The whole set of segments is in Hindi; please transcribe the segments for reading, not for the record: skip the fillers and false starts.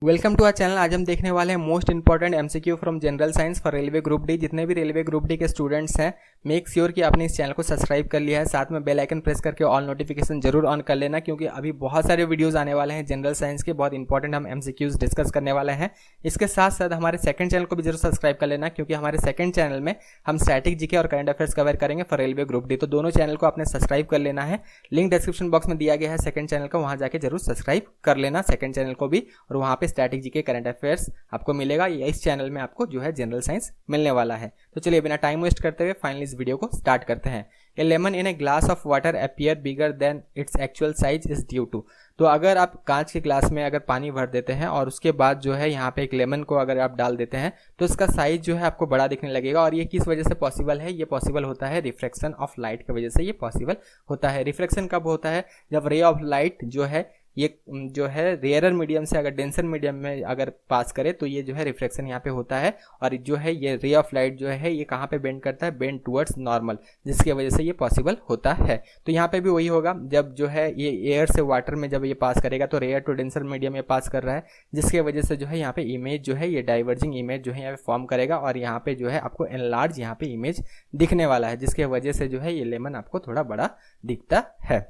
Welcome to our channel. आज हम देखने वाले हैं most important MCQ from general science for railway group D. जितने भी रेलवे ग्रुप डी के स्टूडेंट्स हैं, मेक श्योर कि आपने इस चैनल को सब्सक्राइब कर लिया है, साथ में बेल आइकन प्रेस करके ऑल नोटिफिकेशन जरूर ऑन कर लेना, क्योंकि अभी बहुत सारे वीडियोस आने वाले हैं जनरल साइंस के, बहुत इंपॉर्टेंट हम एमसीक्यूज डिस्कस करने वाले हैं। इसके साथ साथ हमारे सेकंड चैनल को भी जरूर सब्सक्राइब कर लेना, क्योंकि हमारे सेकंड चैनल में हम स्टैटिक जीके और करंट अफेयर्स कवर करेंगे फॉर रेलवे ग्रुप डी। तो दोनों चैनल को आपने सब्सक्राइब कर लेना है। लिंक डिस्क्रिप्शन बॉक्स में दिया गया है सेकंड चैनल का, वहां जाके जरूर सब्सक्राइब कर लेना सेकंड चैनल को भी, और वहां पे स्टैटिक जीके करंट अफेयर्स आपको मिलेगा। इस चैनल में आपको जो है जनरल साइंस मिलने वाला है। तो चलिए बिना टाइम वेस्ट करते हुए फाइनली इस वीडियो को स्टार्ट करते हैं। A lemon in a glass of water appear bigger than its actual size is due to. तो अगर आप कांच के ग्लास में अगर पानी भर देते हैं और उसके बाद जो है यहाँ पे एक लेमन को अगर आप डाल देते हैं तो इसका साइज जो है आपको बड़ा दिखने लगेगा। और ये किस वजह से पॉसिबल है? ये पॉसिबल होता है रिफ्रैक्शन ऑफ लाइट की वजह से ये पॉसिबल होता है। रिफ्रैक्शन कब होता है? जब रे ऑफ लाइट जो है ये जो है रेयरर मीडियम से अगर डेंसर मीडियम में अगर पास करे तो ये जो है रिफ्रैक्शन यहाँ पे होता है। और जो है ये रे ऑफ लाइट जो है ये कहाँ पे बेंड करता है? बेंड टुवर्ड्स नॉर्मल, जिसकी वजह से ये पॉसिबल होता है। तो यहाँ पे भी वही होगा, जब जो है ये एयर से वाटर में जब ये पास करेगा तो रेयर टू डेंसर मीडियम में पास कर रहा है, जिसकी वजह से जो है यहाँ पे इमेज जो है ये डाइवर्जिंग इमेज जो है यहाँ पे फॉर्म करेगा, और यहाँ पे जो है आपको एनलार्ज यहाँ पे इमेज दिखने वाला है, जिसकी वजह से जो है ये लेमन आपको थोड़ा बड़ा दिखता है।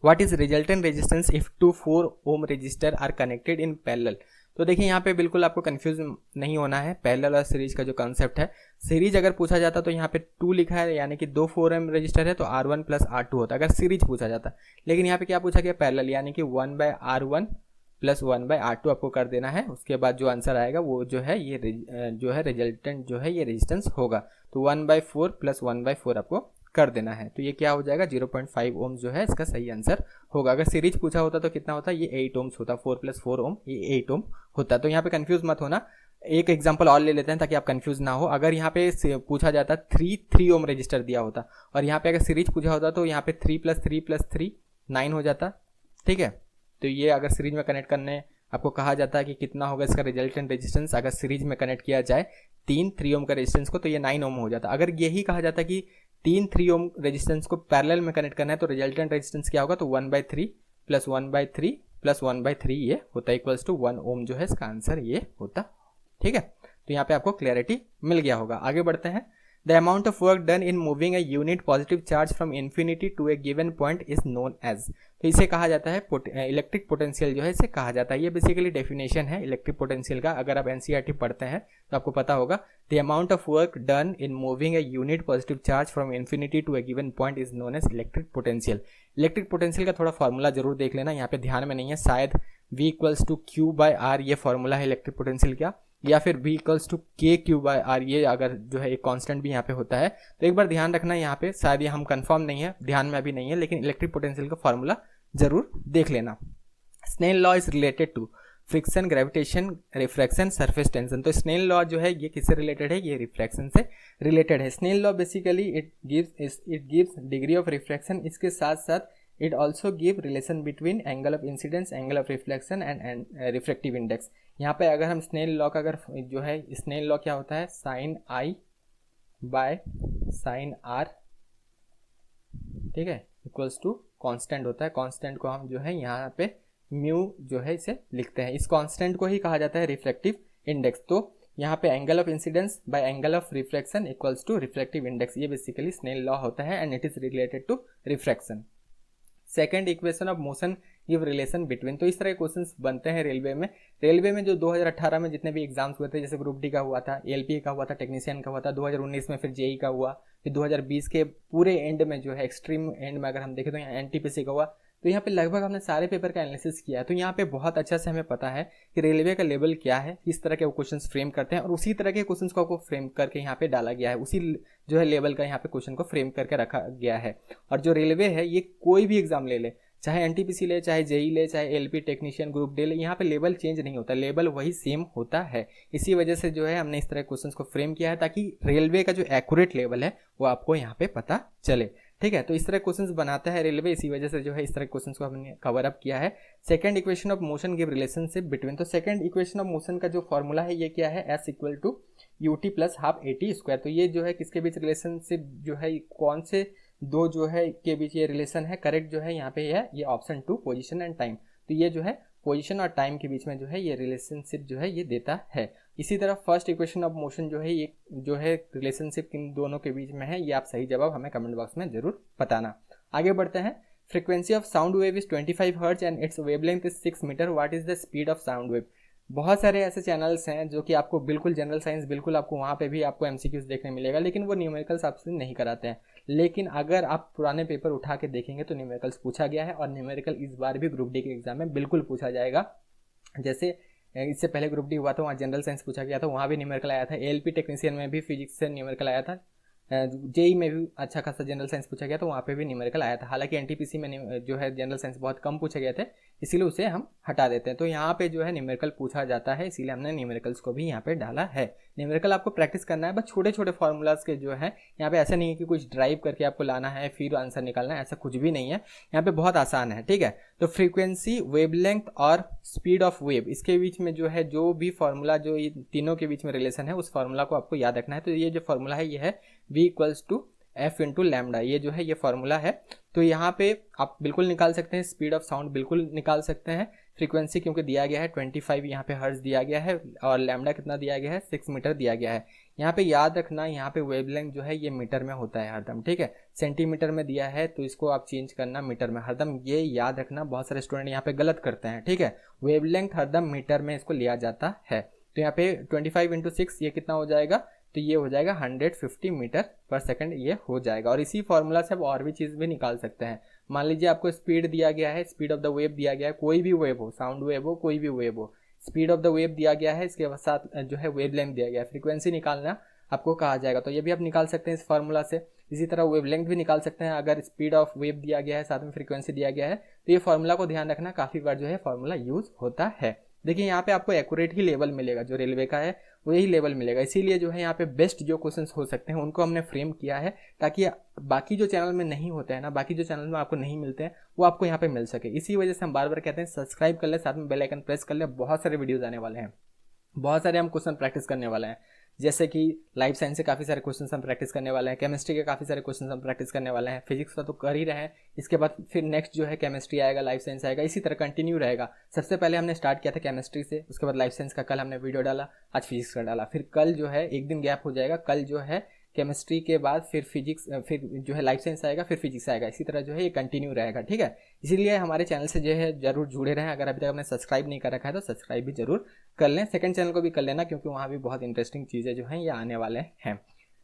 What is resultant resistance if two 4 ohm resistor are connected in parallel? तो देखिए यहाँ पे बिल्कुल आपको कंफ्यूज नहीं होना है। पैरेलल और सीरीज का जो कॉन्सेप्ट है, सीरीज अगर पूछा जाता तो यहाँ पे 2 लिखा है, यानी कि 2 4 ohm रजिस्टर है तो R1 प्लस R2 होता अगर सीरीज पूछा जाता। लेकिन यहाँ पे क्या पूछा गया? पैरेलल, यानी कि 1/R1 प्लस 1/R2 आपको कर देना है। उसके बाद जो आंसर आएगा वो जो है ये जो है रिजल्टेंट जो है ये रेजिस्टेंस होगा। तो 1/4 प्लस 1/4 आपको कर देना है। तो ये क्या हो जाएगा? 0.5 ओम जो है इसका सही आंसर होगा। अगर सीरीज पूछा होता तो कितना होता? ये 8 ओम्स होता। 4 प्लस 4 ओम, ये 8 ओम होता। तो यहाँ पे कंफ्यूज मत होना। एक एग्जांपल और ले लेते हैं ताकि आप कंफ्यूज ना हो। अगर यहाँ पे पूछा जाता 3 ओम रजिस्टर दिया होता, और यहाँ पे अगर सीरीज पूछा होता तो यहाँ पे 3 प्लस 3 प्लस 3 9 हो जाता। ठीक है, तो ये अगर सीरीज में कनेक्ट करने आपको कहा जाता है कि कितना होगा इसका रिजल्टेंट रेजिस्टेंस, अगर सीरीज में कनेक्ट किया जाए 3 ओम का रेजिस्टेंस को, तो ये 9 ओम हो जाता। अगर यही कहा जाता कि 3 ओम रेजिस्टेंस को पैरेलल में कनेक्ट करना है तो रिजल्टेंट रेजिस्टेंस क्या होगा? तो 1/3 प्लस 1/3 प्लस 1/3 ये होता है इक्वल्स टू 1 ओम, जो है इसका आंसर ये होता। ठीक है, तो यहाँ पे आपको क्लैरिटी मिल गया होगा। आगे बढ़ते हैं। The amount of work done in moving a unit positive charge from infinity to a given point is known as. तो इसे कहा जाता है इलेक्ट्रिक पोटेंशियल, जो है इसे कहा जाता है। ये बेसिकली डेफिनेशन है इलेक्ट्रिक पोटेंशियल का। अगर आप एनसीईआरटी पढ़ते हैं तो आपको पता होगा, the amount of work done in moving a unit positive charge from infinity to a given point is known as electric potential. Electric potential का थोड़ा फॉर्मूला जरूर देख लेना, यहाँ पे ध्यान में नहीं है, शायद V इक्वल्स टू Q/R ये फॉर्मूला है इलेक्ट्रिक पोटेंशियल का, या फिर V इक्वल्स टू KQ/R ये अगर जो है एक कांस्टेंट भी यहाँ पे होता है। तो एक बार ध्यान रखना यहाँ पे, शायद ये हम कंफर्म नहीं है, ध्यान में अभी नहीं है, लेकिन इलेक्ट्रिक पोटेंशियल का फॉर्मूला जरूर देख लेना। Snell law is related to friction, gravitation, refraction, surface tension. तो स्नेल लॉ जो है ये किससे रिलेटेड है? ये रिफ्रैक्शन से रिलेटेड है। Snell law basically it gives degree of refraction, इसके साथ साथ it also give relation between angle of incidence, angle of reflection and refractive index. यहाँ पे अगर हम स्नेल लॉ का अगर जो है, स्नेल लॉ क्या होता है? Sine I by sine R, ठीक है, इक्वल्स टू कांस्टेंट होता है। कांस्टेंट को हम जो है यहाँ पे म्यू जो है इसे लिखते हैं। इस कांस्टेंट को ही कहा जाता है रिफ्रैक्टिव इंडेक्स। तो यहाँ पे angle of incidence by angle of reflection equals to refractive index, ये बेसिकली स्नेल लॉ होता है and it is related to refraction. Second, equation of motion give relation between. तो इस तरह के क्वेश्चंस बनते हैं रेलवे में। रेलवे में जो 2018 में जितने भी एग्जाम्स हुए थे, जैसे ग्रुप डी का हुआ था, एलपी का हुआ था, टेक्नीशियन का हुआ था, 2019 में फिर जेई का हुआ, फिर 2020 के पूरे एंड में जो है एक्सट्रीम एंड में अगर हम देखें तो यहाँ एनटीपीसी का हुआ। तो यहाँ पे लगभग हमने सारे पेपर का एनालिसिस किया है। तो यहाँ पे बहुत अच्छा से हमें पता है कि रेलवे का लेवल क्या है, किस तरह के वो क्वेश्चंस फ्रेम करते हैं, और उसी तरह के क्वेश्चंस को आपको फ्रेम करके यहाँ पे डाला गया है। उसी जो है लेवल का यहाँ पे क्वेश्चन को फ्रेम करके रखा गया है। और जो रेलवे है ये कोई भी एग्जाम ले ले, चाहे एनटीपीसी ले, चाहे जेई ले, चाहे एलपी, टेक्नीशियन, ग्रुप डी ले, यहाँ पे लेवल चेंज नहीं होता, लेवल वही सेम होता है। इसी वजह से जो है हमने इस तरह के क्वेश्चंस को फ्रेम किया है, ताकि रेलवे का जो एक्यूरेट लेवल है वो आपको यहाँ पे पता चले। ठीक है, तो इस तरह क्वेश्चंस बनाता है रेलवे, इसी वजह से जो है इस तरह क्वेश्चंस को हमने कवर अप किया है। Second, equation of motion give relationship between. तो सेकंड इक्वेशन ऑफ मोशन का जो फॉर्मूला है ये क्या है? S equal to UT plus half AT square. तो ये जो है किसके बीच रिलेशनशिप जो है, कौन से दो जो है के बीच ये रिलेशन है? करेक्ट जो है यहाँ पे है ये ऑप्शन 2, पोजीशन एंड टाइम। तो ये जो है पोजीशन और टाइम के बीच में जो है ये रिलेशनशिप जो है ये देता है। इसी तरह फर्स्ट इक्वेशन ऑफ मोशन जो है ये जो है रिलेशनशिप इन दोनों के बीच में है। ये आप सही जवाब हमें कमेंट बॉक्स में जरूर बताना। आगे बढ़ते हैं। Frequency of sound wave is 25 hertz and its wavelength is 6 metre. What is the speed of sound wave? बहुत सारे ऐसे चैनल्स हैं जो कि आपको बिल्कुल जनरल साइंस बिल्कुल आपको वहाँ पे भी आपको एमसीक्यूज देखने मिलेगा, लेकिन वो न्यूमेरिकल्स आपसे नहीं कराते हैं। लेकिन अगर आप पुराने पेपर उठा के देखेंगे तो न्यूमेरिकल्स पूछा गया है और न्यूमेरिकल इस बार भी ग्रुप डी के एग्जाम में बिल्कुल पूछा जाएगा। जैसे इससे पहले ग्रुप डी हुआ था, वहाँ जनरल साइंस पूछा गया था, वहाँ भी न्यूमेरिकल आया था। एएलपी टेक्नीशियन में भी फिजिक्स से न्यूमेरिकल आया था। जेई में भी अच्छा खासा जनरल साइंस पूछा गया तो वहाँ पे भी न्यूमेरिकल आया था। हालांकि एनटीपीसी में जो है जनरल साइंस बहुत कम पूछे गए थे, इसीलिए उसे हम हटा देते हैं। तो यहाँ पे जो है न्यूमेरिकल पूछा जाता है, इसीलिए हमने न्यूमेरिकल्स को भी यहाँ पे डाला है। न्यूमेरिकल आपको प्रैक्टिस करना है, बस छोटे छोटे फॉर्मूलाज के जो है यहाँ पे ऐसा नहीं है कि कुछ ड्राइव करके आपको लाना है फिर आंसर निकालना है, ऐसा कुछ भी नहीं है। यहाँ पे बहुत आसान है, ठीक है। तो फ्रीक्वेंसी, वेवलेंथ और स्पीड ऑफ वेव, इसके बीच में जो है जो भी फॉर्मूला जो ये तीनों के बीच में रिलेशन है उस फॉर्मूला को आपको याद रखना है। तो ये जो फॉर्मूला है ये है V = F × लैम्डा, ये जो है ये फॉर्मूला है। तो यहाँ पे आप बिल्कुल निकाल सकते हैं, स्पीड ऑफ साउंड बिल्कुल निकाल सकते हैं। फ्रीक्वेंसी क्योंकि दिया गया है 25 यहाँ पे हर्ट्ज दिया गया है और लैम्डा कितना दिया गया है 6 मीटर दिया गया है। यहाँ पे याद रखना, यहाँ पे वेवलेंथ जो है ये मीटर में होता है हरदम, ठीक है। सेंटीमीटर में दिया है तो इसको आप चेंज करना मीटर में, हरदम ये याद रखना। बहुत सारे स्टूडेंट यहाँ पे गलत करते हैं, ठीक है। वेवलेंथ हरदम मीटर में इसको लिया जाता है। तो यहाँ पे 25 × 6 ये कितना हो जाएगा? तो ये हो जाएगा 150 मीटर पर सेकंड ये हो जाएगा। और इसी फॉर्मूला से आप और भी चीज़ भी निकाल सकते हैं। मान लीजिए आपको स्पीड दिया गया है, स्पीड ऑफ द वेव दिया गया है, कोई भी वेव हो, साउंड वेव हो, कोई भी वेव हो, स्पीड ऑफ द वेव दिया गया है, इसके साथ जो है वेवलेंथ दिया गया है, फ्रीक्वेंसी निकालना आपको कहा जाएगा। तो ये भी आप निकाल सकते हैं इस फार्मूला से। इसी तरह वेवलेंथ भी निकाल सकते हैं, अगर स्पीड ऑफ वेव दिया गया है साथ में फ्रीक्वेंसी दिया गया है। तो ये फार्मूला को ध्यान रखना, काफ़ी बार जो है फार्मूला यूज होता है। देखिए यहाँ पे आपको एक्यूरेट ही लेवल मिलेगा, जो रेलवे का है वही लेवल मिलेगा। इसीलिए जो है यहाँ पे बेस्ट जो क्वेश्चंस हो सकते हैं उनको हमने फ्रेम किया है, ताकि बाकी जो चैनल में नहीं होते हैं ना, बाकी जो चैनल में आपको नहीं मिलते हैं वो आपको यहाँ पे मिल सके। इसी वजह से हम बार बार कहते हैं सब्सक्राइब कर ले, साथ में बेल आइकन प्रेस कर ले। बहुत सारे वीडियोज आने वाले हैं, बहुत सारे हम क्वेश्चन प्रैक्टिस करने वाले हैं। जैसे कि लाइफ साइंस से काफ़ी सारे क्वेश्चंस हम प्रैक्टिस करने वाले हैं, केमिस्ट्री के काफ़ी सारे क्वेश्चंस हम प्रैक्टिस करने वाले हैं, फिजिक्स का तो कर ही रहे हैं। इसके बाद फिर नेक्स्ट जो है केमिस्ट्री आएगा, लाइफ साइंस आएगा, इसी तरह कंटिन्यू रहेगा। सबसे पहले हमने स्टार्ट किया था केमिस्ट्री से, उसके बाद लाइफ साइंस का कल हमने वीडियो डाला, आज फिजिक्स का डाला, फिर कल जो है एक दिन गैप हो जाएगा, कल जो है केमिस्ट्री के बाद फिर फिजिक्स, फिर जो है लाइफ साइंस आएगा, फिर फिजिक्स आएगा। इसी तरह जो है ये कंटिन्यू रहेगा, ठीक है। इसीलिए हमारे चैनल से जो है जरूर जुड़े रहें। अगर अभी तक आपने सब्सक्राइब नहीं कर रखा है तो सब्सक्राइब भी जरूर कर लें। सेकंड चैनल को भी कर लेना, क्योंकि वहाँ भी बहुत इंटरेस्टिंग चीज़ें जो हैं ये आने वाले हैं।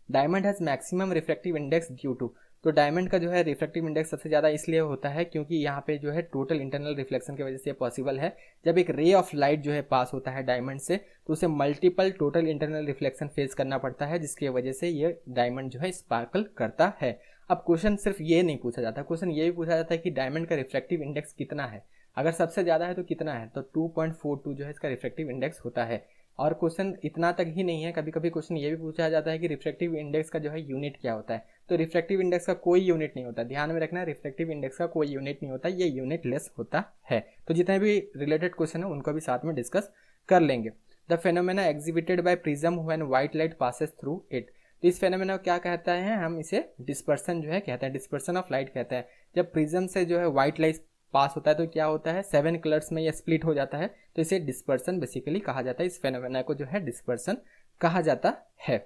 Diamond has maximum refractive index due to, तो डायमंड का जो है रिफ्रैक्टिव इंडेक्स सबसे ज़्यादा इसलिए होता है क्योंकि यहाँ पे जो है टोटल इंटरनल रिफ्लेक्शन की वजह से पॉसिबल है। जब एक रे ऑफ लाइट जो है पास होता है डायमंड से तो उसे multiple total internal reflection face करना पड़ता है, जिसकी वजह से ये डायमंड जो है स्पार्कल करता है। अब क्वेश्चन सिर्फ ये नहीं पूछा जाता, क्वेश्चन ये भी पूछा जाता है कि डायमंड का रिफ्रैक्टिव इंडेक्स कितना है। अगर सबसे ज़्यादा है तो कितना है, तो 2.42 जो है इसका रिफ्रैक्टिव इंडेक्स होता है। और क्वेश्चन इतना तक ही नहीं है, कभी कभी क्वेश्चन ये भी पूछा जाता है कि रिफ्रैक्टिव इंडेक्स का जो है यूनिट क्या होता है। तो रिफ्रैक्टिव इंडेक्स का कोई यूनिट नहीं होता, ध्यान में रखना, रिफ्रैक्टिव इंडेक्स का कोई यूनिट नहीं होता, ये यूनिट लेस होता है। तो जितने भी रिलेटेड क्वेश्चन है उनको भी साथ में डिस्कस कर लेंगे। The phenomena exhibited by prism when white light passes through it, तो इस फेनोमेना को क्या कहता है, हम इसे डिस्पर्सन जो है कहते हैं, डिस्पर्सन ऑफ लाइट कहते हैं। जब प्रिज्म से जो है व्हाइट लाइट पास होता है तो क्या होता है, 7 कलर्स में ये स्प्लिट हो जाता है, तो इसे डिस्पर्सन बेसिकली कहा जाता है। इस फेनोमेना को जो है डिस्पर्सन कहा जाता है।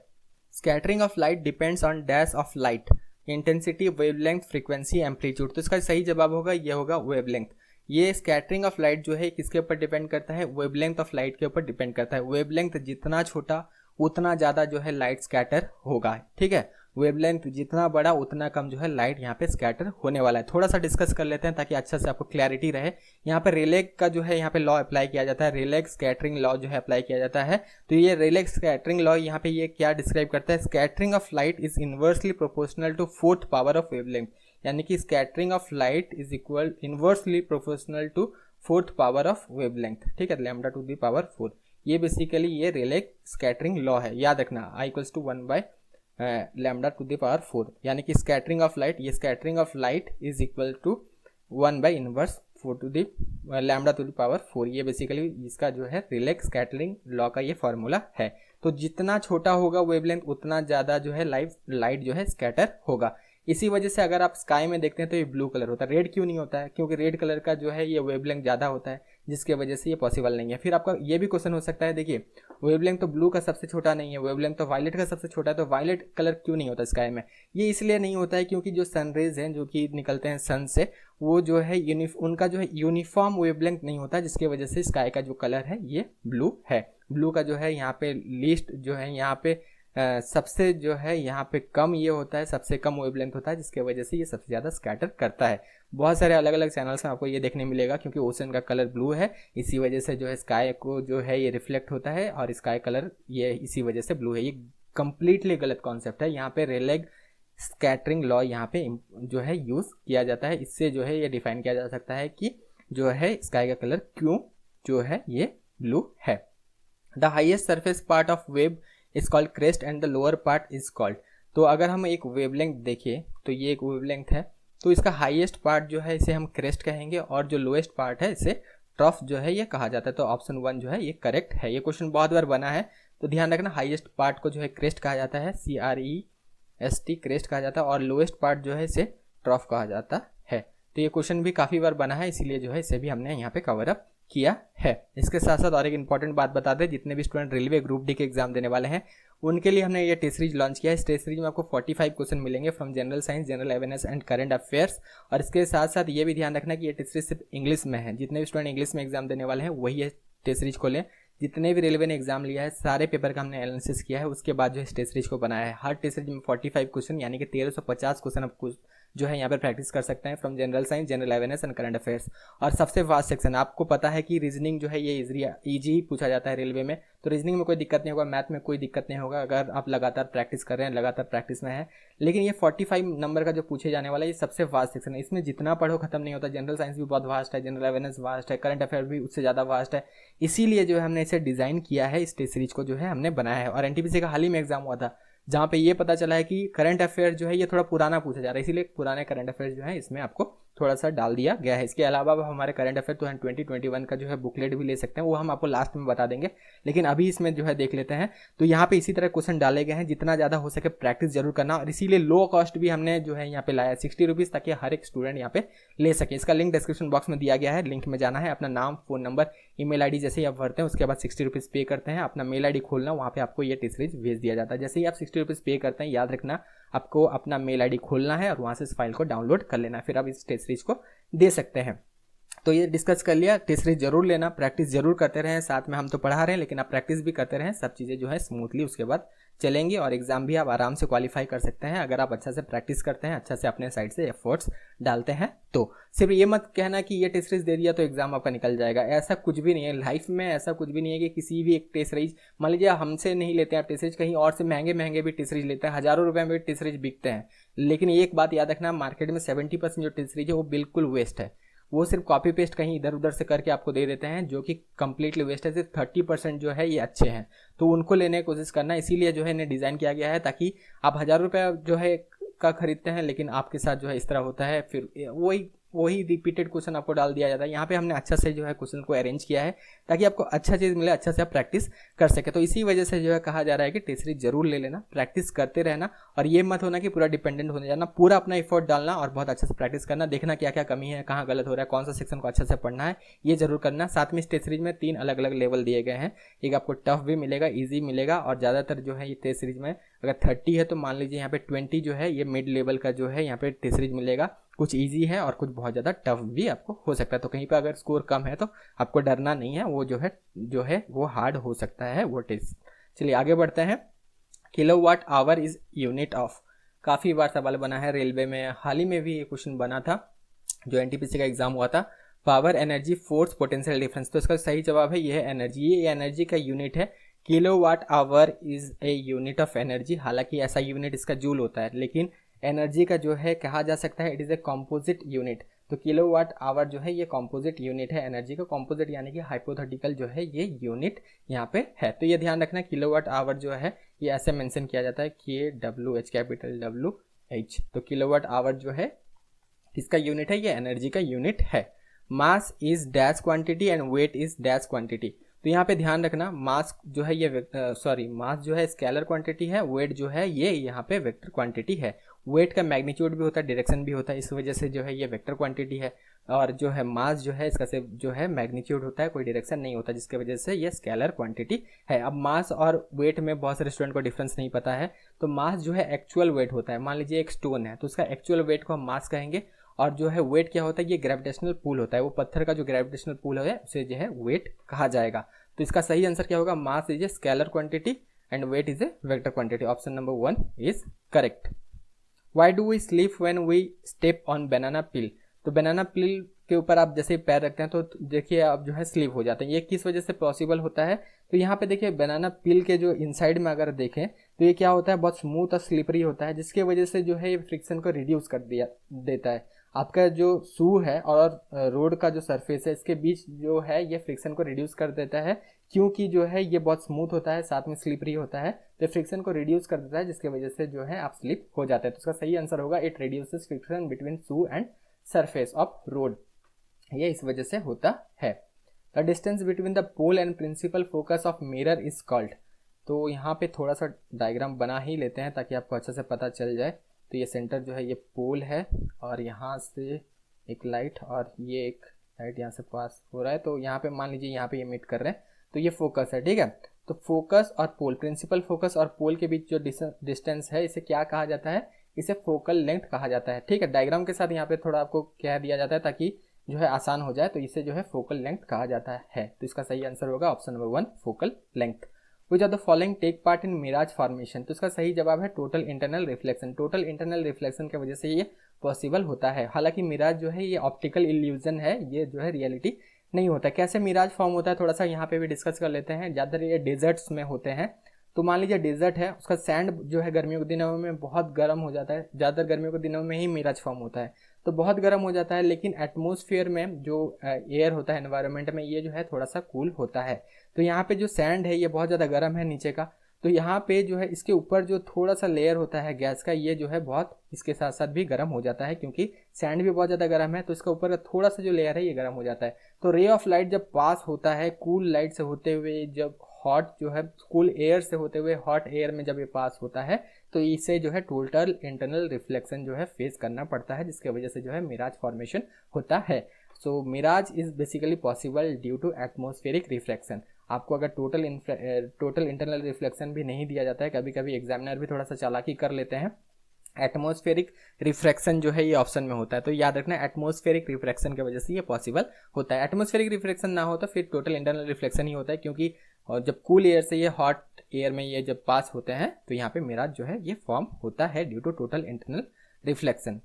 Scattering of light depends on dash of light, intensity, wavelength, frequency, amplitude. तो इसका सही जवाब होगा, ये होगा वेवलेंथ। ये स्कैटरिंग ऑफ लाइट जो है किसके ऊपर डिपेंड करता है, वेवलेंथ ऑफ लाइट के ऊपर डिपेंड करता है। वेवलेंथ जितना छोटा उतना ज़्यादा जो है लाइट स्कैटर होगा, ठीक है। वेवलेंथ जितना बड़ा उतना कम जो है लाइट यहाँ पे स्कैटर होने वाला है। थोड़ा सा डिस्कस कर लेते हैं ताकि अच्छा से आपको क्लैरिटी रहे। यहाँ पे रेले का जो है यहाँ पे लॉ अप्लाई किया जाता है, रेले स्कैटरिंग लॉ जो है अप्लाई किया जाता है। तो ये रेले स्कैटरिंग लॉ यहाँ पे ये क्या डिस्क्राइब करता है, scattering of light is inversely proportional to 4th power of wavelength, यानी कि scattering of light is equal inversely proportional to 4th power of wavelength, ठीक है, लैम्डा टू द पावर 4। ये बेसिकली ये रेले स्कैटरिंग लॉ है, याद रखना, I = 1 lambda to the power 4, यानी कि स्कैटरिंग ऑफ लाइट, ये scattering of light is equal to 1/−4 to the lambda to the power 4। ये बेसिकली इसका जो है रेले स्कैटरिंग लॉ का ये फॉर्मूला है। तो जितना छोटा होगा वेवलेंथ उतना ज़्यादा जो है लाइट जो है स्कैटर होगा। इसी वजह से अगर आप स्काई में देखते हैं तो ये ब्लू कलर होता है। रेड क्यों नहीं होता है, क्योंकि रेड कलर का जो है ये वेवलेंथ ज़्यादा होता है, जिसके वजह से ये पॉसिबल नहीं है। फिर आपका ये भी क्वेश्चन हो सकता है, देखिए वेवलेंथ तो ब्लू का सबसे छोटा नहीं है, वेवलेंथ तो वायलेट का सबसे छोटा है, तो वायलेट कलर क्यों नहीं होता स्काई में? ये इसलिए नहीं होता है क्योंकि जो सनरेज हैं जो कि निकलते हैं सन से, वो जो है उनका जो है यूनिफॉर्म वेवलेंथ नहीं होता, जिसकी वजह से स्काई का जो कलर है ये ब्लू है। ब्लू का जो है यहाँ पे लीस्ट जो है यहाँ पे सबसे जो है यहाँ पे कम ये होता है, सबसे कम वेवलेंथ होता है, जिसके वजह से ये सबसे ज़्यादा स्कैटर करता है। बहुत सारे अलग अलग चैनल्स में आपको ये देखने मिलेगा, क्योंकि ओशन का कलर ब्लू है, इसी वजह से जो है स्काई को जो है ये रिफ्लेक्ट होता है और स्काई कलर ये इसी वजह से ब्लू है। ये कंप्लीटली गलत कॉन्सेप्ट है। यहाँ पे रेलेग स्कैटरिंग लॉ यहाँ पे जो है यूज़ किया जाता है। इससे जो है ये डिफाइन किया जा सकता है कि जो है स्काई का कलर क्यों जो है ये ब्लू है। The highest surface part of wave is called crest and the lower part is called. तो अगर हम एक वेवलेंथ देखें तो ये एक वेवलेंथ है, तो इसका हाईएस्ट पार्ट जो है इसे हम क्रेस्ट कहेंगे और जो लोएस्ट पार्ट है इसे ट्रफ जो है ये कहा जाता है। तो ऑप्शन 1 जो है ये करेक्ट है। ये क्वेश्चन बहुत बार बना है, तो ध्यान रखना हाईएस्ट पार्ट को जो है क्रेस्ट कहा जाता है, CREST क्रेस्ट कहा जाता है, और लोएस्ट पार्ट जो है इसे ट्रफ कहा जाता है। तो ये क्वेश्चन भी काफ़ी बार बना है, इसीलिए जो है इसे भी हमने यहाँ पे कवर अप किया है। इसके साथ साथ और एक इंपॉर्टेंट बात बता दें, जितने भी स्टूडेंट रेलवे ग्रुप डी के एग्जाम देने वाले हैं उनके लिए हमने ये टेस्ट सीरीज लॉन्च किया है। इस टेस्ट सीरीज में आपको 45 क्वेश्चन मिलेंगे from general science, general awareness and current affairs. और इसके साथ साथ ये भी ध्यान रखना कि ये टेस्ट सीरीज सिर्फ इंग्लिश में है। जितने भी स्टूडेंट इंग्लिश में एग्जाम देने वाले हैं वही ये टेस्ट सीरीज को लें। जितने भी रेलवे ने एग्जाम लिया है सारे पेपर का हमने एनालिसिस किया है, उसके बाद जो है टेस्ट सीरीज को बनाया है। हर टेस्ट सीरीज में 45 क्वेश्चन यानी कि 1350 क्वेश्चन आपको जो है यहाँ पर प्रैक्टिस कर सकते हैं from general science, general awareness and current affairs. और सबसे फास्ट सेक्शन, आपको पता है कि रीजनिंग जो है ये ईजी पूछा जाता है रेलवे में, तो रीजनिंग में कोई दिक्कत नहीं होगा, मैथ में कोई दिक्कत नहीं होगा अगर आप लगातार प्रैक्टिस कर रहे हैं, लगातार प्रैक्टिस में है। लेकिन ये 45 नंबर का जो पूछे जाने वाला है ये सबसे फास्ट सेक्शन है, इसमें जितना पढ़ो खत्म नहीं होता। जनरल साइंस भी बहुत वास्ट है, जनरल अवेयरनेस वास्ट है, करंट अफेयर भी उससे ज़्यादा वास्ट है। इसीलिए जो है हमने इसे डिज़ाइन किया है, इस टेस्ट सीरीज को जो है हमने बनाया है। और एनटीपीसी का हाल ही में एग्जाम हुआ था जहाँ पे ये पता चला है कि करंट अफेयर जो है ये थोड़ा पुराना पूछा जा रहा है, इसीलिए पुराने करंट अफेयर जो है इसमें आपको थोड़ा सा डाल दिया गया है। इसके अलावा हमारे करंट अफेयर तो 2021 का जो है बुकलेट भी ले सकते हैं, वो हम आपको लास्ट में बता देंगे, लेकिन अभी इसमें जो है देख लेते हैं। तो यहाँ पे इसी तरह क्वेश्चन डाले गए हैं, जितना ज़्यादा हो सके प्रैक्टिस जरूर करना। और इसीलिए लो कॉस्ट भी हमने जो है यहाँ पे लाया 60 रुपीज़, ताकि हर एक स्टूडेंट यहाँ पे ले सके। इसका लिंक डिस्क्रिप्शन बॉक्स में दिया गया है, लिंक में जाना है, अपना नाम, फोन नंबर, ईमेल आईडी जैसे ही आप भरते हैं उसके बाद 60 रुपीज़ पे करते हैं, अपना मेल आईडी खोलना, वहाँ पे आपको ये टेस्ट सीरीज भेज दिया जाता है। जैसे ही आप 60 रुपीज़ पे करते हैं, याद रखना आपको अपना मेल आईडी खोलना है और वहाँ से इस फाइल को डाउनलोड कर लेना है, फिर आप इस टेस्ट सीरीज को दे सकते हैं। तो ये डिस्कस कर लिया, टेस्ट सीरीज जरूर लेना, प्रैक्टिस जरूर करते रहें। साथ में हम तो पढ़ा रहे हैं लेकिन आप प्रैक्टिस भी करते रहें, सब चीज़ें जो है स्मूथली उसके बाद चलेंगी और एग्जाम भी आप आराम से क्वालिफाई कर सकते हैं अगर आप अच्छा से प्रैक्टिस करते हैं, अच्छा से अपने साइड से एफर्ट्स डालते हैं। तो सिर्फ ये मत कहना कि ये टेस्ट सीरीज दे दिया तो एग्जाम आपका निकल जाएगा, ऐसा कुछ भी नहीं है लाइफ में। ऐसा कुछ भी नहीं है कि किसी भी एक टेस्ट सीरीज, मान लीजिए हमसे नहीं लेते हैं आप टेस्ट सीरीज, कहीं और से महंगे महंगे भी टेस्ट सीरीज लेते हैं, हज़ारों रुपये में भी टेस्ट सीरीज बिकते हैं। लेकिन एक बात याद रखना, मार्केट में 70% जो टेस्ट सीरीज है वो बिल्कुल वेस्ट है। वो सिर्फ कॉपी पेस्ट कहीं इधर उधर से करके आपको दे देते हैं, जो कि कंप्लीटली वेस्ट है। सिर्फ 30% जो है ये अच्छे हैं, तो उनको लेने की कोशिश करना। इसीलिए जो है इन्हें डिज़ाइन किया गया है, ताकि आप 1000 रुपये जो है का खरीदते हैं लेकिन आपके साथ जो है इस तरह होता है, फिर वही रिपीटेड क्वेश्चन आपको डाल दिया जाता है। यहाँ पे हमने अच्छा से जो है क्वेश्चन को अरेंज किया है ताकि आपको अच्छा चीज़ मिले, अच्छा से आप प्रैक्टिस कर सके। तो इसी वजह से जो है कहा जा रहा है कि टेस्ट सीरीज जरूर ले लेना, प्रैक्टिस करते रहना, और ये मत होना कि पूरा डिपेंडेंट होने जाना, पूरा अपना एफर्ट डालना और बहुत अच्छे से प्रैक्टिस करना, देखना क्या क्या कमी है, कहाँ गलत हो रहा है, कौन सा सेक्शन को अच्छा से पढ़ना है, ये जरूर करना। साथ में इस टेस्ट सीरीज में 3 अलग अलग लेवल दिए गए हैं, एक आपको टफ भी मिलेगा, ईजी मिलेगा, और ज़्यादातर जो है ये टेस्ट सीरीज में अगर 30 है तो मान लीजिए यहाँ पे 20 जो है ये मिड लेवल का जो है यहाँ पे टेस्ट सीरीज मिलेगा। कुछ इजी है और कुछ बहुत ज़्यादा टफ भी आपको हो सकता है, तो कहीं पे अगर स्कोर कम है तो आपको डरना नहीं है, वो जो है वो हार्ड हो सकता है वो टेस्ट। चलिए आगे बढ़ते हैं। Kilowatt hour is unit of, काफ़ी बार सवाल बना है रेलवे में, हाल ही में भी ये क्वेश्चन बना था जो एनटीपीसी का एग्जाम हुआ था। Power, energy, force, potential difference, तो इसका सही जवाब है ये है एनर्जी। ये एनर्जी का यूनिट है। Kilowatt hour is a unit of energy, हालांकि ऐसा यूनिट इसका जूल होता है, लेकिन एनर्जी का जो है कहा जा सकता है it is a composite unit. तो किलोवाट आवर जो है ये कॉम्पोजिट यूनिट है एनर्जी का, कॉम्पोजिट यानी कि हाइपोथेटिकल जो है ये यूनिट यहाँ पे है। तो ये ध्यान रखना, किलोवाट आवर जो है ये ऐसे मेंशन किया जाता है KWH, कैपिटल WH। तो किलोवाट आवर जो है किसका यूनिट है, ये एनर्जी का यूनिट है। Mass is dash quantity and weight is dash quantity, तो यहाँ पे ध्यान रखना, मास जो है ये मास जो है स्केलर क्वांटिटी है, वेट जो है ये यहाँ पे वेक्टर क्वांटिटी है। वेट का मैग्नीट्यूड भी होता है, डायरेक्शन भी होता है, इस वजह से जो है ये वेक्टर क्वांटिटी है। और जो है मास जो है इसका सिर्फ जो है मैग्नीट्यूड होता है, कोई डायरेक्शन नहीं होता, जिसकी वजह से ये स्केलर क्वांटिटी है। अब मास और वेट में बहुत सारे स्टूडेंट को डिफरेंस नहीं पता है, तो मास जो है एक्चुअल वेट होता है। मान लीजिए एक स्टोन है तो उसका एक्चुअल वेट को हम मास कहेंगे, और जो है वेट क्या होता है, ये ग्रेविटेशनल पुल होता है, वो पत्थर का जो ग्रेविटेशनल पुल है उसे जो है वेट कहा जाएगा। तो इसका सही आंसर क्या होगा, mass is a scalar quantity and weight is a vector quantity. Option number 1 is correct. Why do we slip when we step on banana peel. तो बनाना पिल के ऊपर आप जैसे पैर रखते हैं तो देखिए आप जो है स्लीप हो जाते हैं, ये किस वजह से पॉसिबल होता है। तो यहाँ पे देखिए बनाना पिल के जो इनसाइड में अगर देखें तो ये क्या होता है, बहुत स्मूथ और स्लिपरी होता है, जिसके वजह से जो है ये फ्रिक्शन को रिड्यूस कर देता है। आपका जो शू है और रोड का जो सरफेस है इसके बीच जो है ये फ्रिक्शन को रिड्यूस कर देता है, क्योंकि जो है ये बहुत स्मूथ होता है साथ में स्लिपरी होता है, तो फ्रिक्शन को रिड्यूस कर देता है, जिसकी वजह से जो है आप स्लिप हो जाते हैं। तो इसका सही आंसर होगा it reduces friction between shoe and surface of road, ये इस वजह से होता है। The distance between the pole and principal focus of mirror is called. तो यहाँ पे थोड़ा सा डायग्राम बना ही लेते हैं ताकि आपको अच्छे से पता चल जाए। तो ये सेंटर जो है ये पोल है और यहाँ से एक लाइट और ये एक लाइट यहाँ से पास हो रहा है, तो यहाँ पे मान लीजिए यहाँ पे ये मीट कर रहे हैं, तो ये फोकस है, ठीक है। तो फोकस और पोल, प्रिंसिपल फोकस और पोल के बीच जो डिस्टेंस है इसे क्या कहा जाता है, इसे फोकल लेंथ कहा जाता है, ठीक है। डायग्राम के साथ यहाँ पे थोड़ा आपको कह दिया जाता है ताकि जो है आसान हो जाए, तो इसे जो है फोकल लेंथ कहा जाता है। तो इसका सही आंसर होगा option number 1 focal length. Which are the following take part in mirage formation. तो इसका सही जवाब है total internal reflection. Total internal reflection की वजह से ये पॉसिबल होता है। हालांकि मिराज जो है ये ऑप्टिकल इल्यूजन है, ये जो है रियलिटी नहीं होता। कैसे मिराज फॉर्म होता है थोड़ा सा यहाँ पे भी डिस्कस कर लेते हैं। ज़्यादातर ये डेजर्ट्स में होते हैं। तो मान लीजिए डेजर्ट है, उसका सैंड जो है गर्मियों के दिनों में बहुत गर्म हो जाता है, ज़्यादातर गर्मियों के दिनों में ही मिराज फॉर्म होता है, तो बहुत गर्म हो जाता है। लेकिन एटमॉस्फेयर में जो एयर होता है एनवायरनमेंट में, ये जो है थोड़ा सा कूल होता है। तो यहाँ पे जो सैंड है ये बहुत ज़्यादा गर्म है नीचे का, तो यहाँ पे जो है इसके ऊपर जो थोड़ा सा लेयर होता है गैस का, ये जो है बहुत इसके साथ साथ भी गर्म हो जाता है, क्योंकि सैंड भी बहुत ज़्यादा गर्म है, तो इसका ऊपर का थोड़ा सा जो लेयर है ये गर्म हो जाता है। तो रे ऑफ लाइट जब पास होता है कूल लाइट से होते हुए, जब हॉट जो है कूल एयर से होते हुए हॉट एयर में जब ये पास होता है, तो इसे जो है टोटल इंटरनल रिफ्लेक्शन जो है फेस करना पड़ता है, जिसके वजह से जो है मिराज फॉर्मेशन होता है। So mirage is basically possible due to atmospheric reflection. आपको अगर टोटल इंटरनल रिफ्लेक्शन भी नहीं दिया जाता है, कभी कभी एग्जामिनर भी थोड़ा सा चालाकी कर लेते हैं, एटमॉस्फेरिक रिफ्रैक्शन जो है ये ऑप्शन में होता है, तो याद रखना एटमॉस्फेरिक रिफ्रैक्शन की वजह से ये पॉसिबल होता है। एटमॉस्फेरिक रिफ्रैक्शन ना हो तो फिर टोटल इंटरनल रिफ्लेक्शन ही होता है, क्योंकि जब कूल एयर से ये हॉट एयर में ये जब पास होते हैं तो यहाँ पे मिराज जो है ये फॉर्म होता है due to total internal reflection.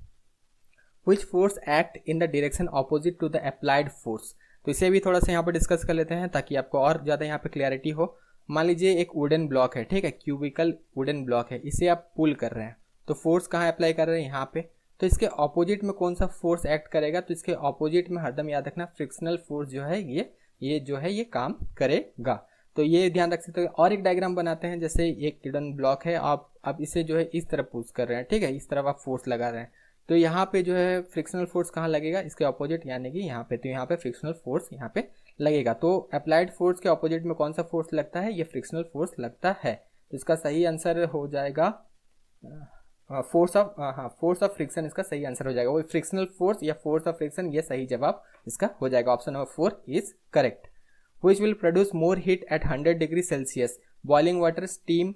Which force act in the direction opposite to the applied force. तो इसे भी थोड़ा सा यहाँ पर डिस्कस कर लेते हैं ताकि आपको और ज़्यादा यहाँ पे क्लैरिटी हो। मान लीजिए एक वुडन ब्लॉक है, ठीक है, क्यूबिकल वुडन ब्लॉक है, इसे आप पुल कर रहे हैं, तो फोर्स कहाँ अप्लाई कर रहे हैं, यहाँ पे। तो इसके ऑपोजिट में कौन सा फोर्स एक्ट करेगा, तो इसके ऑपोजिट में हरदम याद रखना फ्रिक्शनल फोर्स जो है ये जो है ये काम करेगा। तो ये ध्यान रख सकते हो। और एक डायग्राम बनाते हैं, जैसे एक वुडन ब्लॉक है, आप इसे जो है इस तरफ पुश कर रहे हैं, ठीक है, इस तरफ आप फोर्स लगा रहे हैं, तो यहाँ पे जो है फ्रिक्शनल फोर्स कहाँ लगेगा, इसके ऑपोजिट यानी कि यहाँ पे, तो यहाँ पे फ्रिक्शनल फोर्स यहाँ पे लगेगा। तो अप्लाइड फोर्स के ऑपोजिट में कौन सा फोर्स लगता है, ये फ्रिक्शनल फोर्स लगता है। तो इसका सही आंसर हो जाएगा फोर्स ऑफ फ्रिक्शन, इसका सही आंसर हो जाएगा। वो फ्रिक्शनल फोर्स या फोर्स ऑफ फ्रिक्शन, ये सही जवाब इसका हो जाएगा। Option number 4 is correct. Which will produce more heat at 100 degree Celsius, boiling water, steam,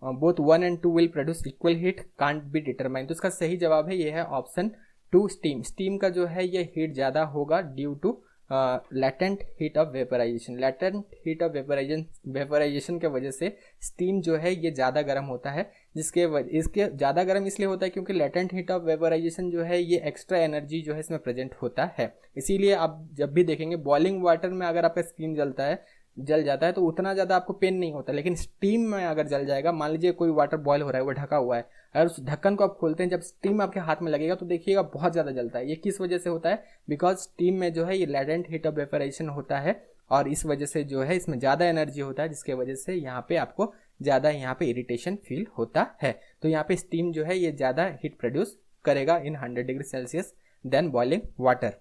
both 1 and 2 will produce equal heat, can't be determine. तो इसका सही जवाब है ये है ऑप्शन 2 स्टीम। स्टीम का जो है ये हीट ज़्यादा होगा due to latent heat of vaporisation. Latent heat of vaporisation के वजह से स्टीम जो है ये ज़्यादा गर्म होता है, इसके ज़्यादा गर्म इसलिए होता है क्योंकि लेटेंट हीट ऑफ वेपराइजेशन जो है ये एक्स्ट्रा एनर्जी जो है इसमें प्रेजेंट होता है। इसीलिए आप जब भी देखेंगे बॉइलिंग वाटर में अगर आपका स्किन जल जाता है तो उतना ज़्यादा आपको पेन नहीं होता, लेकिन स्टीम में अगर जल जाएगा, मान लीजिए कोई वाटर बॉयल हो रहा है, वो ढका हुआ है, अगर उस ढक्कन को आप खोलते हैं, जब स्टीम आपके हाथ में लगेगा तो देखिएगा बहुत ज़्यादा जलता है। ये किस वजह से होता है, बिकॉज स्टीम में जो है ये लेटेंट हीट ऑफ वेपराइजेशन होता है और इस वजह से जो है इसमें ज़्यादा एनर्जी होता है, जिसके वजह से यहाँ पे आपको ज़्यादा यहाँ पे इरिटेशन फील होता है। तो यहाँ पे स्टीम जो है ये ज़्यादा हीट प्रोड्यूस करेगा in 100 degree Celsius then boiling water.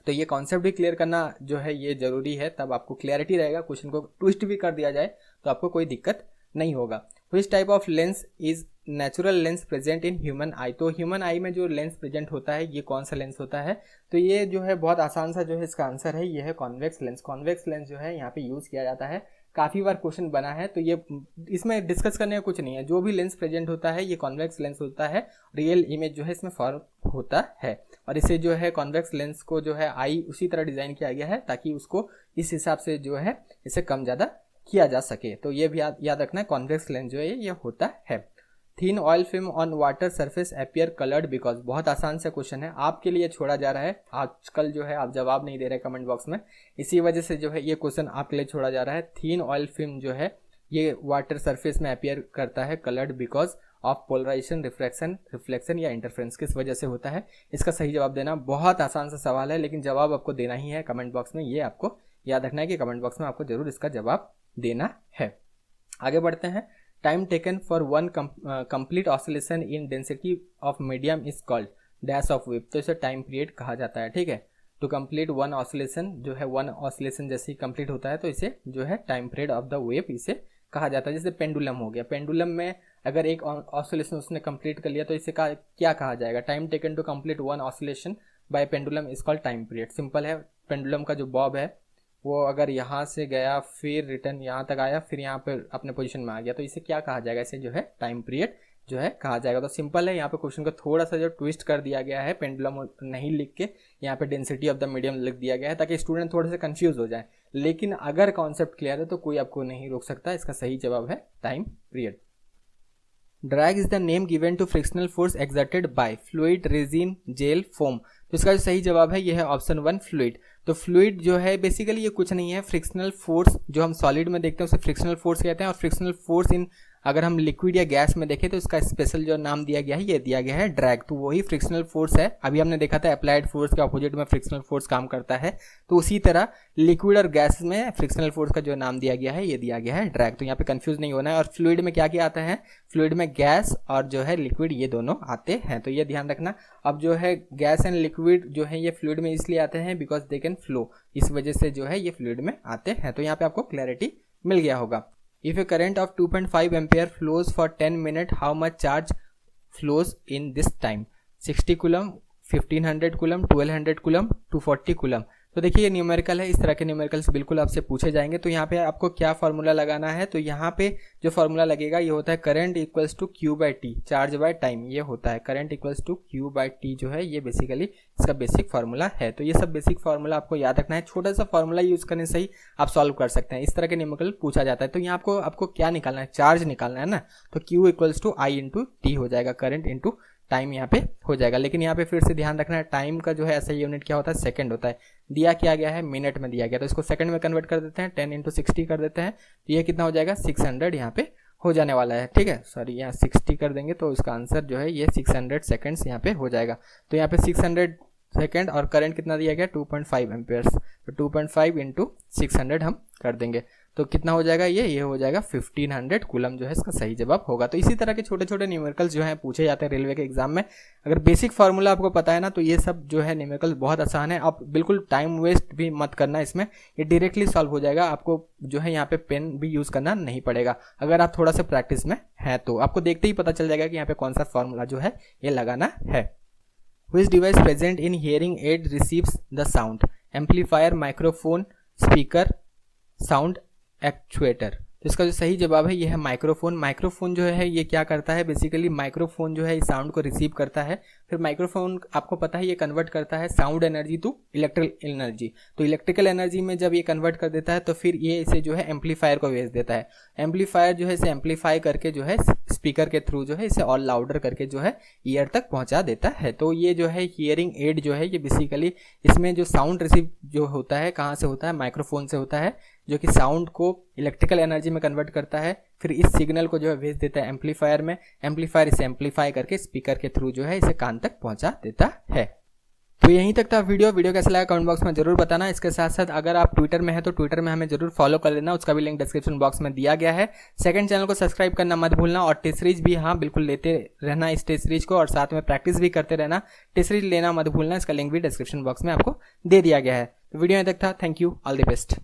तो ये कॉन्सेप्ट भी क्लियर करना जो है ये जरूरी है, तब आपको क्लैरिटी रहेगा। क्वेश्चन को ट्विस्ट भी कर दिया जाए तो आपको कोई दिक्कत नहीं होगा। Which type of lens is natural lens present in human आई, तो ह्यूमन आई में जो लेंस प्रेजेंट होता है ये कौन सा लेंस होता है, तो ये जो है बहुत आसान सा जो है इसका आंसर है, ये है कॉन्वेक्स लेंस। कॉन्वेक्स लेंस जो है यहाँ पे यूज़ किया जाता है, काफ़ी बार क्वेश्चन बना है, तो ये इसमें डिस्कस करने का कुछ नहीं है, जो भी लेंस प्रेजेंट होता है ये कॉन्वेक्स लेंस होता है, रियल इमेज जो है इसमें फॉर्म होता है। और इसे जो है कॉन्वेक्स लेंस को जो है आई उसी तरह डिज़ाइन किया गया है ताकि उसको इस हिसाब से जो है इसे कम ज़्यादा किया जा सके। तो ये भी याद रखना है, कॉन्वेक्स लेंस जो है ये होता है। Thin oil film on water surface appear coloured because, बहुत आसान सा क्वेश्चन है, आपके लिए छोड़ा जा रहा है, आजकल जो है आप जवाब नहीं दे रहे कमेंट बॉक्स में, इसी वजह से जो है ये क्वेश्चन आपके लिए छोड़ा जा रहा है। थिन ऑयल फिल्म जो है ये वाटर सरफेस में अपीयर करता है coloured because of polarisation, reflection या इंटरफ्रेंस, किस वजह से होता है, इसका सही जवाब देना। बहुत आसान सा सवाल है लेकिन जवाब आपको देना ही है कमेंट बॉक्स में, ये आपको याद रखना है कि कमेंट बॉक्स में आपको जरूर इसका जवाब देना है। आगे बढ़ते हैं। Time taken for one complete oscillation in density of medium is called dash of wave, तो इसे टाइम पीरियड कहा जाता है। ठीक है, टू कंप्लीट वन ऑसिलेशन जो है, वन ऑसिलेशन जैसे ही कंप्लीट होता है तो इसे जो है time period of the wave इसे कहा जाता है। जैसे पेंडुलम हो गया, पेंडुलम में अगर एक ऑसिलेशन उसने कंप्लीट कर लिया तो इसे क्या कहा जाएगा, time taken to complete one oscillation by pendulum is called time period. Simple है, पेंडुलम का जो बॉब है वो अगर यहाँ से गया फिर रिटर्न यहाँ तक आया फिर यहाँ पे अपने पोजीशन में आ गया तो इसे क्या कहा जाएगा, इसे जो है टाइम पीरियड जो है कहा जाएगा। तो सिंपल है, यहाँ पे क्वेश्चन को थोड़ा सा जो ट्विस्ट कर दिया गया है, पेंडुलम नहीं लिख के यहाँ पे डेंसिटी ऑफ द मीडियम लिख दिया गया है ताकि स्टूडेंट थोड़े से कंफ्यूज हो जाए, लेकिन अगर कॉन्सेप्ट क्लियर है तो कोई आपको नहीं रोक सकता। इसका सही जवाब है time period. Drag is the name given to frictional force exerted by fluid, resin, gel, foam, तो इसका जो सही जवाब है ये है ऑप्शन 1 फ्लूइड। तो फ्लूइड जो है बेसिकली ये कुछ नहीं है, फ्रिक्शनल फोर्स जो हम सॉलिड में देखते हैं उसे फ्रिक्शनल फोर्स कहते हैं, और फ्रिक्शनल फोर्स इन अगर हम लिक्विड या गैस में देखें तो इसका स्पेशल जो नाम दिया गया है ये दिया गया है ड्रैग, तो वही फ्रिक्शनल फोर्स है। अभी हमने देखा था अप्लाइड फोर्स के अपोजिट में फ्रिक्शनल फोर्स काम करता है, तो उसी तरह लिक्विड और गैस में फ्रिक्शनल फोर्स का जो नाम दिया गया है ये दिया गया है ड्रैग। तो यहाँ पे कंफ्यूज नहीं होना है। और फ्लूइड में क्या क्या आता है, फ्लूइड में गैस और जो है लिक्विड ये दोनों आते हैं, तो ये ध्यान रखना। अब जो है गैस एंड लिक्विड जो है ये फ्लूइड में इसलिए आते हैं बिकॉज दे कैन फ्लो, इस वजह से जो है ये फ्लूइड में आते हैं। तो यहाँ पे आपको क्लैरिटी मिल गया होगा। If a current of 2.5 ampere flows for 10 minutes, how much charge flows in this time? 60 coulomb, 1500 coulomb, 1200 coulomb, 240 coulomb. तो देखिए ये न्यूमेरिकल है, इस तरह के न्यूमेरिकल्स बिल्कुल आपसे पूछे जाएंगे। तो यहाँ पे आपको क्या फार्मूला लगाना है, तो यहाँ पे जो फार्मूला लगेगा ये होता है current equals to Q by T, charge by time, ये होता है current equals to Q by T जो है ये बेसिकली इसका बेसिक फार्मूला है। तो ये सब बेसिक फार्मूला आपको याद रखना है, छोटा सा फार्मूला यूज करने से ही आप सॉल्व कर सकते हैं। इस तरह के न्यूमेरिकल पूछा जाता है। तो यहाँ आपको क्या निकालना है, चार्ज निकालना है ना, तो Q equals to I into T हो जाएगा, करंट इंटू टाइम यहाँ पे हो जाएगा। लेकिन यहाँ पे फिर से ध्यान रखना है, टाइम का जो है ऐसा यूनिट क्या होता है, सेकंड होता है, दिया क्या गया है मिनट में दिया गया, तो इसको सेकंड में कन्वर्ट कर देते हैं, 10 इंटू 60 कर देते हैं, तो ये कितना हो जाएगा 600 यहाँ पे हो जाने वाला है। ठीक है, सॉरी यहाँ 60 कर देंगे तो इसका आंसर जो है ये 600 सेकेंड्स यहाँ पे हो जाएगा। तो यहाँ पे 600 सेकेंड और करंट कितना दिया गया 2.5 एम्पेयर्स, तो 2.5 इंटू 600 हम कर देंगे तो कितना हो जाएगा ये हो जाएगा 1500 कूलम जो है इसका सही जवाब होगा। तो इसी तरह के छोटे छोटे न्यूमेरिकल्स जो हैं पूछे जाते हैं रेलवे के एग्जाम में। अगर बेसिक फार्मूला आपको पता है ना तो ये सब जो है न्यूमेरिकल्स बहुत आसान है, आप बिल्कुल टाइम वेस्ट भी मत करना इसमें, ये डायरेक्टली सॉल्व हो जाएगा। आपको जो है यहाँ पे पेन भी यूज़ करना नहीं पड़ेगा, अगर आप थोड़ा सा प्रैक्टिस में है तो आपको देखते ही पता चल जाएगा कि यहाँ पे कौन सा फार्मूला जो है ये लगाना है। Which device present in hearing aid receives the sound? Amplifier, microphone, speaker, sound actuator। तो इसका जो सही जवाब है ये है माइक्रोफोन। माइक्रोफोन जो है ये क्या करता है, बेसिकली माइक्रोफोन जो है इस साउंड को रिसीव करता है, फिर माइक्रोफोन आपको पता है ये कन्वर्ट करता है sound energy to electrical energy. तो इलेक्ट्रिकल एनर्जी में जब ये कन्वर्ट कर देता है तो फिर ये इसे जो है एम्पलीफायर को भेज देता है। एम्पलीफायर जो है इसे एम्पलीफाई करके जो है स्पीकर के थ्रू जो है इसे और लाउडर करके जो है ईयर तक पहुंचा देता है। तो ये जो है हियरिंग एड जो है ये बेसिकली इसमें जो साउंड रिसीव जो होता है कहाँ से होता है, माइक्रोफोन से होता है, जो कि साउंड को इलेक्ट्रिकल एनर्जी में कन्वर्ट करता है, फिर इस सिग्नल को जो है भेज देता है एम्पलीफायर में, एम्पलीफायर इसे एम्पलीफाई करके स्पीकर के थ्रू जो है इसे कान तक पहुंचा देता है। तो यहीं तक था वीडियो कैसा लगा कमेंट बॉक्स में जरूर बताना। इसके साथ साथ अगर आप ट्विटर में है तो ट्विटर में हमें जरूर फॉलो कर लेना, उसका भी लिंक डिस्क्रिप्शन बॉक्स में दिया गया है। सेकंड चैनल को सब्सक्राइब करना मत भूलना, और टेस्ट सीरीज भी हाँ बिल्कुल लेते रहना इस टेस्ट सीरीज को, और साथ में प्रैक्टिस भी करते रहना, टेस्ट सीरीज लेना मत भूलना, इसका लिंक भी डिस्क्रिप्शन बॉक्स में आपको दे दिया गया है। तो वीडियो यहीं तक था, thank you, all the best.